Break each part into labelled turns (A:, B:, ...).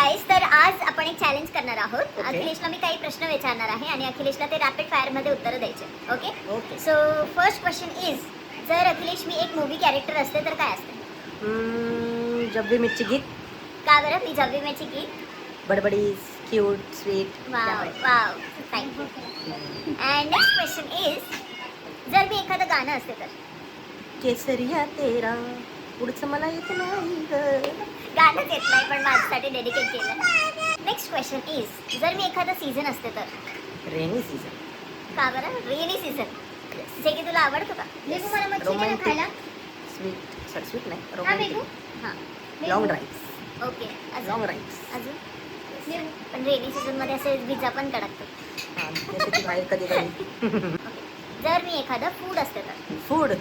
A: Guys, तर आज आपण एक चॅलेंज करणार आहोत.
B: Okay.
A: अखिलेशला मी काही प्रश्न विचारणार आहे आणि अखिलेशला ते रॅपिड फायर मध्ये उत्तर द्यायचे. Okay
B: okay.
A: So first question is, जर अखिलेश मी एक मूवी कॅरेक्टर असते तर काय असते?
B: जब भी मिर्ची गीत,
A: का बरं? मी जब्बी मॅची की.
B: बडबडी, cute, sweet.
A: Wow wow, thank you. And next question is, जर मी एखादं गाणं असते तर?
B: केसरिया तेरा, पुढचं मला येत नाही ग.
A: गाणंच येत नाही पण माझ्यासाठी डेडिकेट केलं. नेक्स्ट क्वेश्चन इज, जर मी एखादं सीझन असते तर?
B: Rainy season.
A: का बरं? रेनी सीझन, जे की तुला आवडतं का?
B: Yes.
A: मला मच्छी नाही
B: Romantic.
A: खायला.
B: स्वीट, सॉरी स्वीट नाही,
A: हा,
B: रोमॅन्टिक.
A: बेबू? हां,
B: लॉंग ड्राईव्ह.
A: ओके.
B: लॉंग
A: अजून
B: ड्राईव्ह.
A: अजून पण रेनी सीझन मध्ये असे विजा पण कडकतात.
B: हां, त्यासाठी बाहेर कधी कधी.
A: जर मी एखादं फूड असते तर?
B: फूड,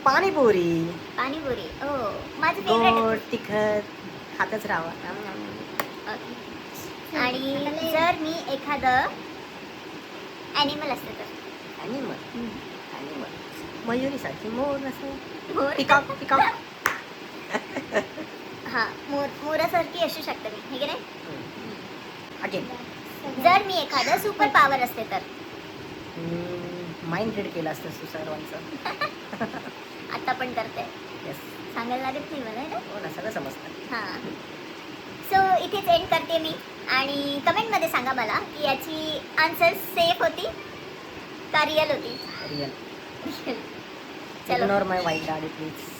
B: पाणीपुरी.
A: पाणीपुरी. ओ, माझं फेवरेट.
B: गोड, तिखट, खातच राहावा.
A: आणि जर मी एखादं ॲनिमल असते तर?
B: Animal, animal. मयुरीसारखी मोर असं.
A: मोर.
B: Peacock, peacock.
A: हां, मोरासारखी असू शकते मी, हे की नाही?
B: अगेन.
A: जर मी एखादं सुपर पॉवर असते तर?
B: माइंड रीड केलं असतं सर्वांचं.
A: आता पण करते,
B: येस.
A: सांगायला लागत नाही मला, है ना?
B: हो ना, सगळं समजतं.
A: हां. सो इथेच एंड करते मी. आणि कमेंटमध्ये सांगा मला की याची आन्सर सेफ होती का रिअल होती?
B: रिअल.
A: चलो.
B: इग्नोर माय वाईट डॅडी प्लीज.